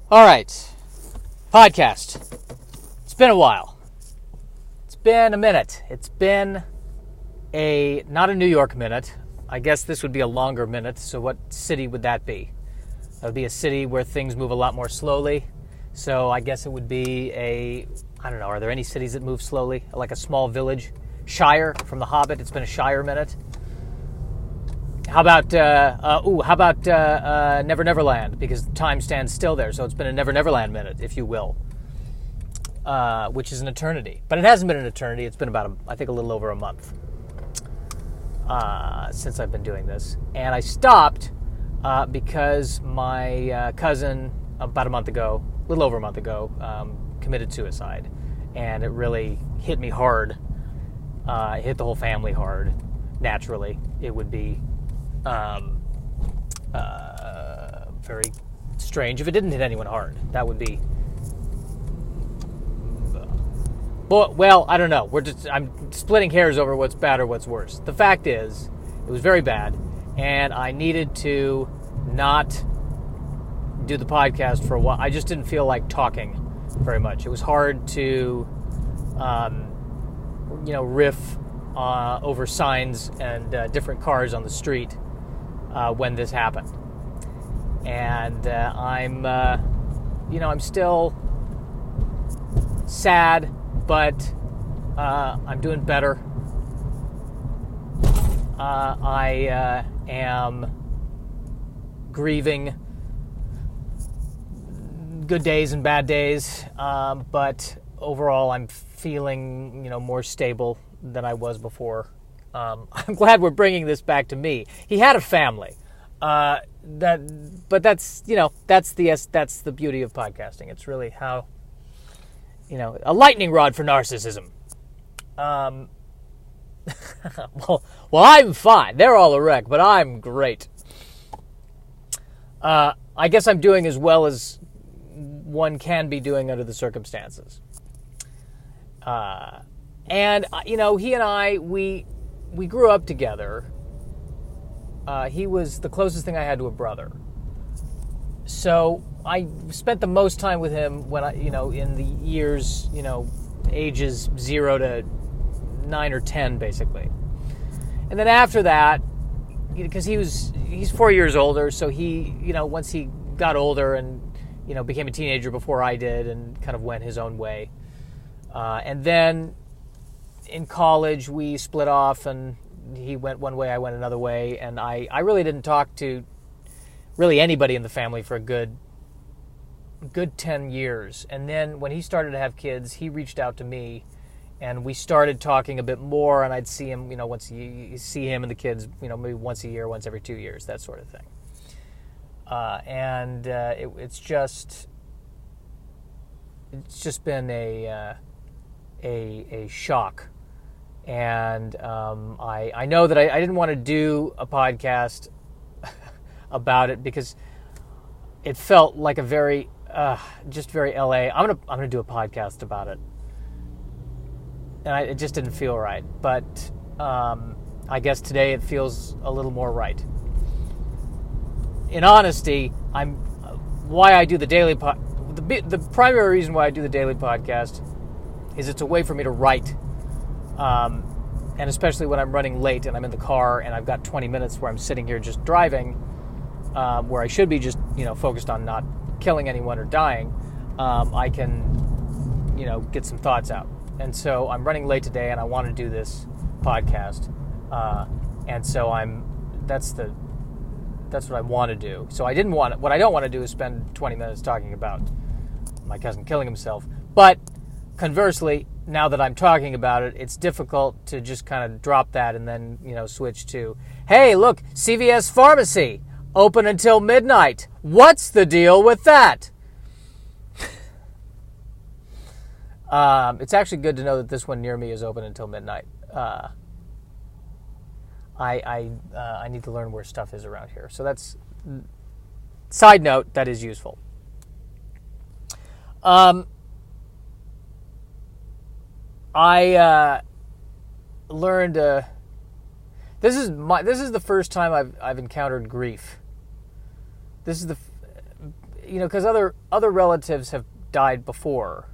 All right, podcast. It's been a while. It's been a minute. It's been not a New York minute. I guess this would be a longer minute, so what city would that be? That would be a city where things move a lot more slowly. So I guess it would be I don't know, are there any cities that move slowly? Like a small village? Shire from The Hobbit. It's been a Shire minute. How about Never Neverland? Because time stands still there, so it's been a Never Neverland minute, if you will, which is an eternity. But it hasn't been an eternity. It's been about, I think, a little over a month since I've been doing this. And I stopped because my cousin, about a little over a month ago, committed suicide. And it really hit me hard. It hit the whole family hard. Naturally, it would be very strange if it didn't hit anyone hard. That would be well, I don't know. I'm splitting hairs over what's bad or what's worse. The fact is, it was very bad, and I needed to not do the podcast for a while. I just didn't feel like talking very much. It was hard to riff over signs and different cars on the street when this happened. And I'm still sad, but I'm doing better. I am grieving good days and bad days, but overall I'm feeling, more stable than I was before. I'm glad we're bringing this back to me. He had a family. But that's the beauty of podcasting. It's really how, a lightning rod for narcissism. well, I'm fine. They're all a wreck, but I'm great. I guess I'm doing as well as one can be doing under the circumstances. And he and I, we grew up together. He was the closest thing I had to a brother. So I spent the most time with him when in the years, ages 0 to 9 or 10, basically. And then after that, because he's 4 years older, so he, once he got older and, became a teenager before I did and kind of went his own way. And then in college, we split off and he went one way, I went another way, and I really didn't talk to really anybody in the family for a good 10 years. And then when he started to have kids, he reached out to me, and we started talking a bit more, and I'd see him, once you see him and the kids, maybe once a year, once every 2 years, that sort of thing. It's just been a shock. And I know that I didn't want to do a podcast about it because it felt like a very very LA. I'm gonna do a podcast about it, and it just didn't feel right. But I guess today it feels a little more right. In honesty, why I do the daily the primary reason why I do the daily podcast is it's a way for me to write. And especially when I'm running late and I'm in the car and I've got 20 minutes where I'm sitting here just driving, where I should be just, focused on not killing anyone or dying, I can, get some thoughts out. And so I'm running late today and I want to do this podcast. And so that's what I want to do. So what I don't want to do is spend 20 minutes talking about my cousin killing himself. But conversely, now that I'm talking about it, it's difficult to just kind of drop that and then, switch to, hey, look, CVS Pharmacy, open until midnight. What's the deal with that? It's actually good to know that this one near me is open until midnight. I need to learn where stuff is around here. So that's, side note, that is useful. I learned. This is the first time I've encountered grief. because other relatives have died before,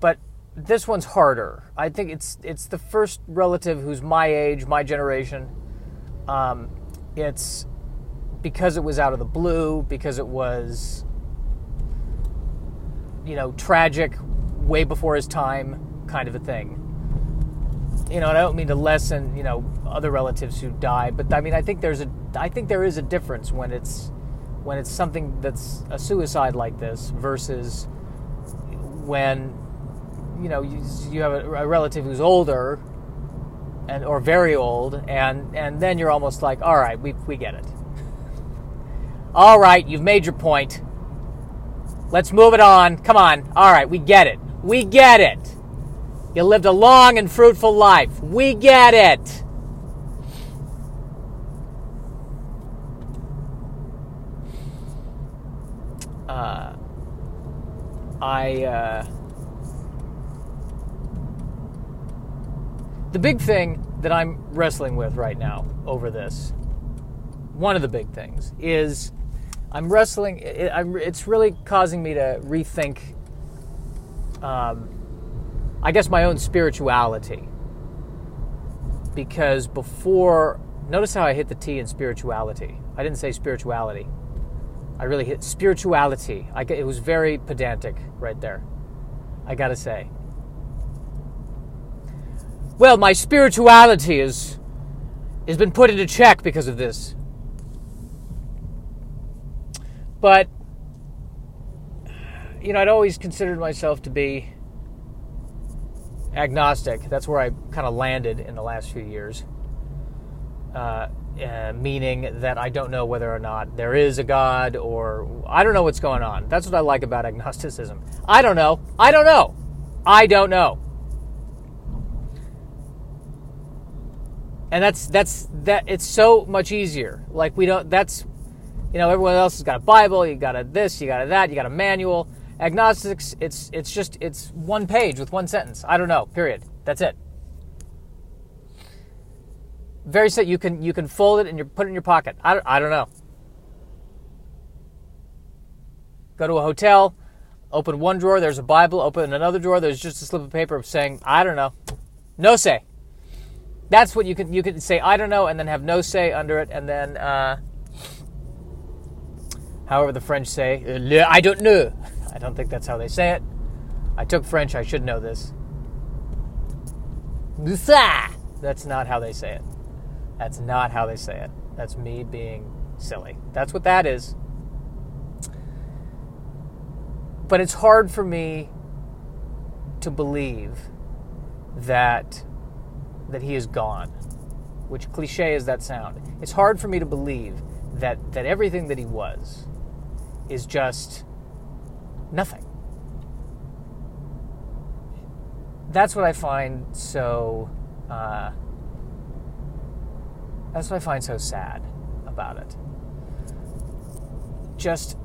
but this one's harder. I think it's the first relative who's my age, my generation. It's because it was out of the blue, because it was, tragic, way before his time, kind of a thing. And I don't mean to lessen, other relatives who died, but I think there is a difference when it's something that's a suicide like this versus when, you have a relative who's older or very old, and then you're almost like, all right, we get it. All right, you've made your point. Let's move it on. Come on. All right, we get it. We get it. You lived a long and fruitful life. We get it. The big thing that I'm wrestling with right now over this, one of the big things, is I'm wrestling. It's really causing me to rethink, I guess, my own spirituality. Because before, notice how I hit the T in spirituality. I didn't say spirituality. I really hit spirituality. It was very pedantic right there, I gotta say. Well, my spirituality has been put into check because of this. But, I'd always considered myself to be agnostic. That's where I kind of landed in the last few years. Meaning that I don't know whether or not there is a God, or I don't know what's going on. That's what I like about agnosticism. I don't know. And it's so much easier. Like, everyone else has got a Bible, you got a this, you got a that, you got a manual. Agnostics, it's one page with one sentence. I don't know, period. That's it. Very set. You can fold it and you put it in your pocket. I don't know. Go to a hotel, open one drawer, there's a Bible, open another drawer, there's just a slip of paper saying, I don't know. No say. That's what you can say, I don't know, and then have no say under it, and then, however the French say, I don't know. I don't think that's how they say it. I took French, I should know this. That's not how they say it. That's not how they say it. That's me being silly. That's what that is. But it's hard for me to believe that he is gone, which cliche as that sound. It's hard for me to believe that everything that he was is just nothing. That's what I find so sad about it. Just,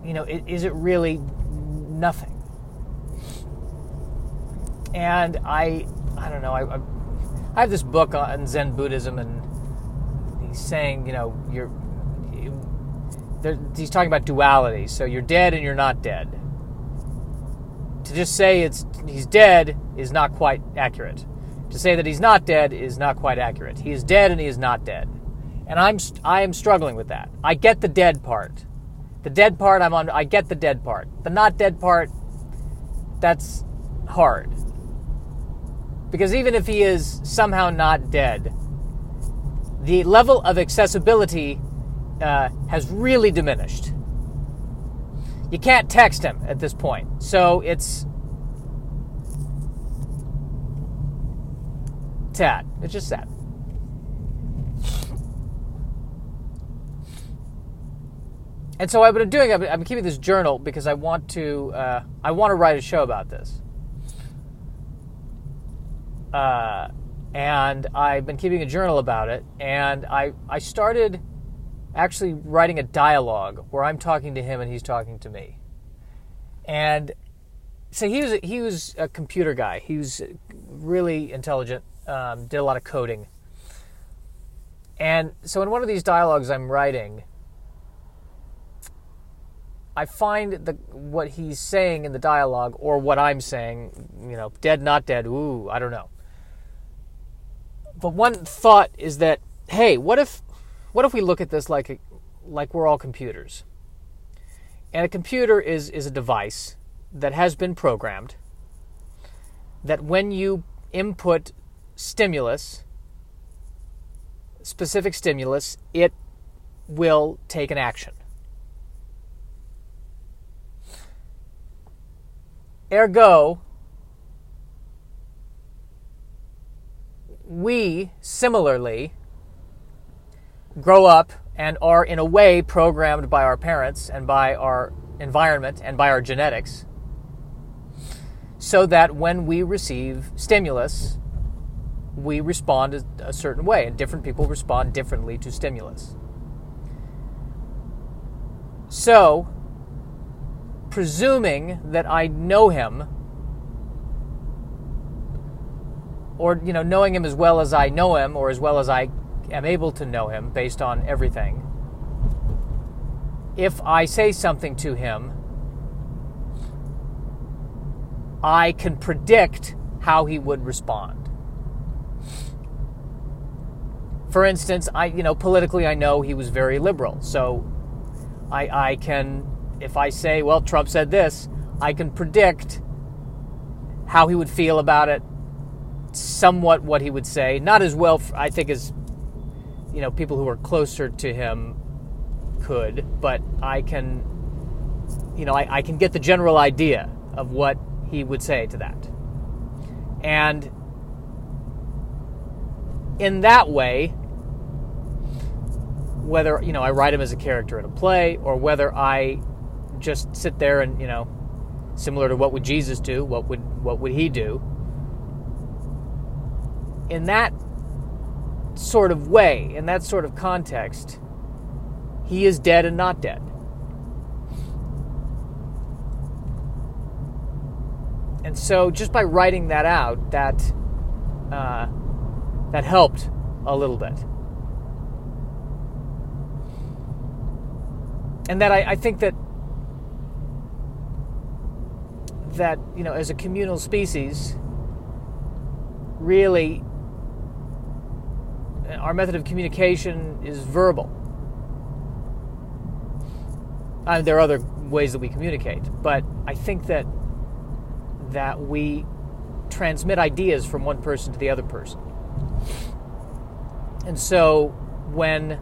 is it really nothing? And I don't know. I have this book on Zen Buddhism, and he's saying, he's talking about duality. So you're dead and you're not dead. To just say he's dead is not quite accurate. To say that he's not dead is not quite accurate. He is dead and he is not dead. And I am struggling with that. I get the dead part. The dead part I get the dead part. The not dead part, that's hard. Because even if he is somehow not dead, the level of accessibility has really diminished. You can't text him at this point. So it's sad. It's just sad. And so I've been keeping this journal because I want to write a show about this. And I've been keeping a journal about it, and I started actually writing a dialogue where I'm talking to him and he's talking to me. And so he was a computer guy. He was really intelligent, did a lot of coding. And so in one of these dialogues I'm writing, I find what he's saying in the dialogue, or what I'm saying, dead, not dead, ooh, I don't know. But one thought is that, hey, what if we look at this like we're all computers? And a computer is a device that has been programmed that when you input stimulus, specific stimulus, it will take an action. Ergo, we similarly grow up and are in a way programmed by our parents and by our environment and by our genetics, so that when we receive stimulus, we respond a certain way, and different people respond differently to stimulus. So, presuming that I know him, or knowing him as well as I know him, or as well as I am able to know him based on everything, if I say something to him, I can predict how he would respond. For instance, politically I know he was very liberal, so I can, if I say, well, Trump said this, I can predict how he would feel about it, somewhat what he would say. Not as well, I think, as people who are closer to him could, but I can, I can get the general idea of what he would say to that. And in that way, whether, I write him as a character in a play, or whether I just sit there and, similar to what would Jesus do, what would he do? In that sort of way, in that sort of context, he is dead and not dead. And so just by writing that out, that helped a little bit. And that I think that as a communal species, really, our method of communication is verbal. There are other ways that we communicate, but I think that we transmit ideas from one person to the other person. And so when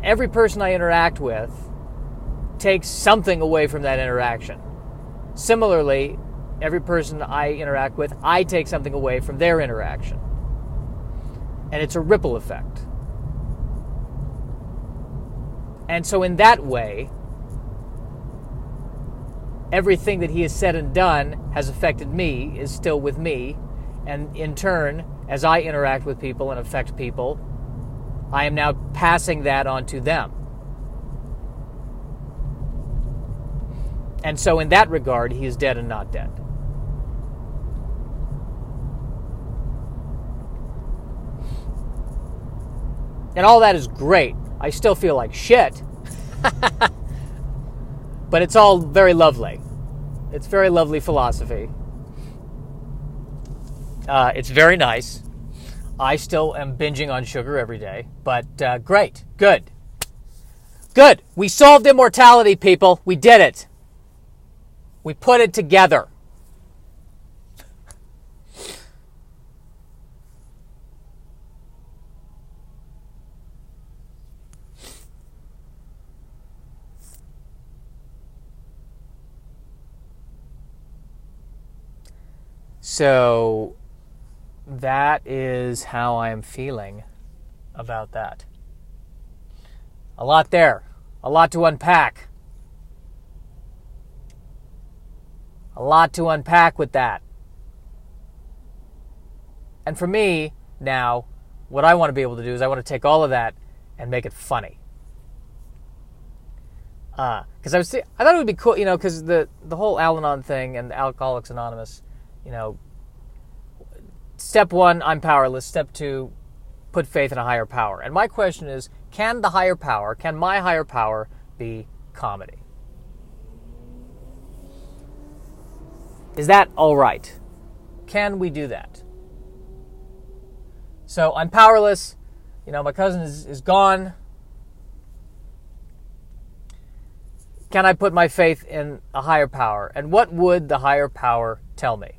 every person I interact with takes something away from that interaction. Similarly, every person I interact with, I take something away from their interaction. And it's a ripple effect. And so in that way, everything that he has said and done has affected me, is still with me, and in turn, as I interact with people and affect people, I am now passing that on to them. And so in that regard, he is dead and not dead. And all that is great. I still feel like shit. But it's all very lovely. It's very lovely philosophy. It's very nice. I still am binging on sugar every day. But great. Good. Good. We solved immortality, people. We did it. We put it together. So that is how I am feeling about that. A lot there. A lot to unpack. A lot to unpack with that. And for me, now, what I want to be able to do is I want to take all of that and make it funny. Because I thought it would be cool, because the whole Al-Anon thing and the Alcoholics Anonymous, step one, I'm powerless. Step two, put faith in a higher power. And my question is, can my higher power be comedy? Is that all right? Can we do that? So I'm powerless. My cousin is gone. Can I put my faith in a higher power? And what would the higher power tell me?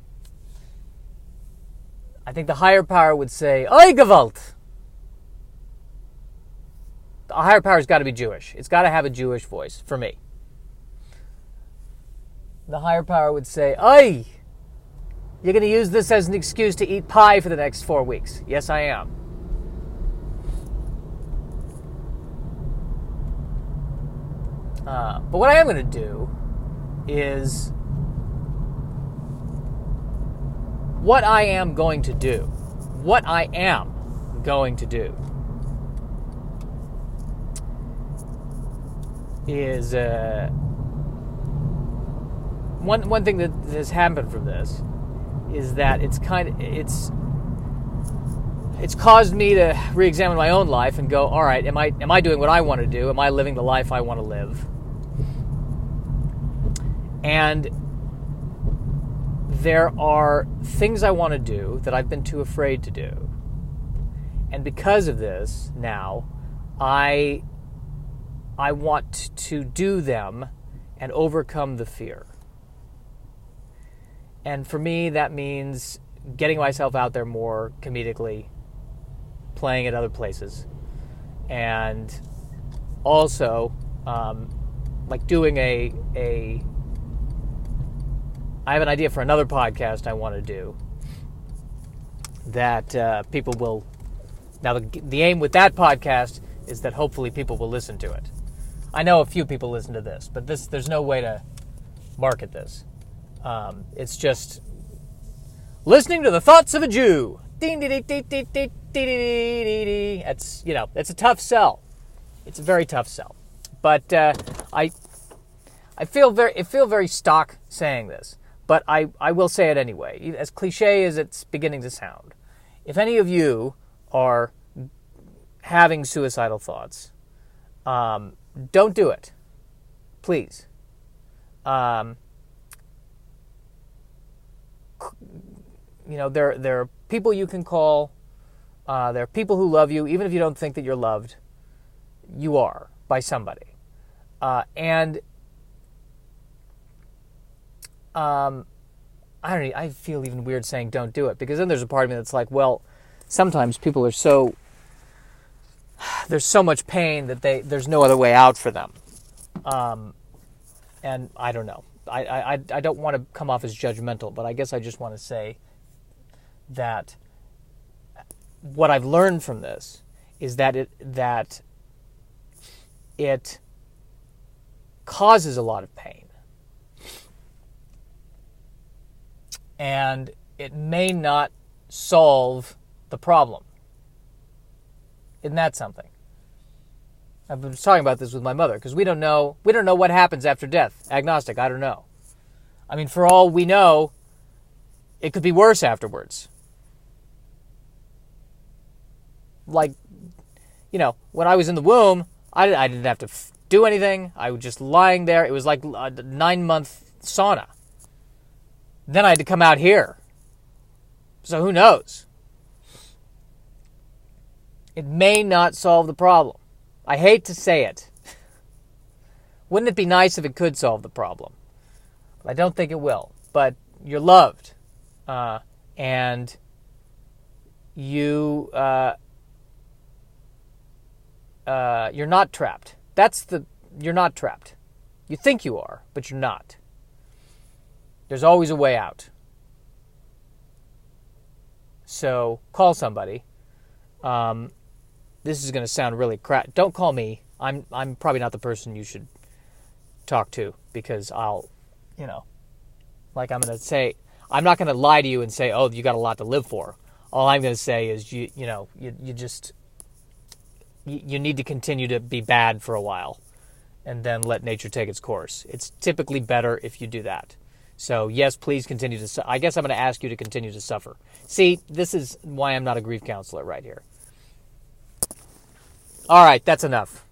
I think the higher power would say, "Oi, Gewalt." The higher power's got to be Jewish. It's got to have a Jewish voice for me. The higher power would say, "Oi, you're going to use this as an excuse to eat pie for the next 4 weeks." Yes, I am. But what I am going to do is what I am going to do. What I am going to do is one thing that has happened from this is that it's caused me to re-examine my own life and go, all right, am I doing what I want to do? Am I living the life I want to live? And there are things I want to do that I've been too afraid to do. And because of this, now, I want to do them and overcome the fear. And for me, that means getting myself out there more comedically, playing at other places, and also doing I have an idea for another podcast I want to do that people will. Now, the aim with that podcast is that hopefully people will listen to it. I know a few people listen to this, but there's no way to market this. It's just listening to the thoughts of a Jew. It's a tough sell. It's a very tough sell. But I feel very stock saying this. But I will say it anyway, as cliche as it's beginning to sound. If any of you are having suicidal thoughts, don't do it. Please. There are people you can call. There are people who love you, even if you don't think that you're loved. You are by somebody. I feel even weird saying don't do it, because then there's a part of me that's like, well, sometimes people are there's so much pain that there's no other way out for them. And I don't know. I don't want to come off as judgmental, but I guess I just want to say that what I've learned from this is that it causes a lot of pain. And it may not solve the problem. Isn't that something? I've been talking about this with my mother, because we don't know what happens after death. Agnostic, I don't know. I mean, for all we know, it could be worse afterwards. Like, when I was in the womb, I didn't have to do anything. I was just lying there. It was like a 9-month sauna. Then I had to come out here. So who knows? It may not solve the problem. I hate to say it. Wouldn't it be nice if it could solve the problem? I don't think it will. But you're loved. And you're not trapped. You're not trapped. You think you are, but you're not. There's always a way out. So call somebody. This is going to sound really crap. Don't call me. I'm probably not the person you should talk to, because I'm going to say, I'm not going to lie to you and say, oh, you got a lot to live for. All I'm going to say is you need to continue to be bad for a while and then let nature take its course. It's typically better if you do that. So, yes, please continue to I guess I'm going to ask you to continue to suffer. See, this is why I'm not a grief counselor right here. All right, that's enough.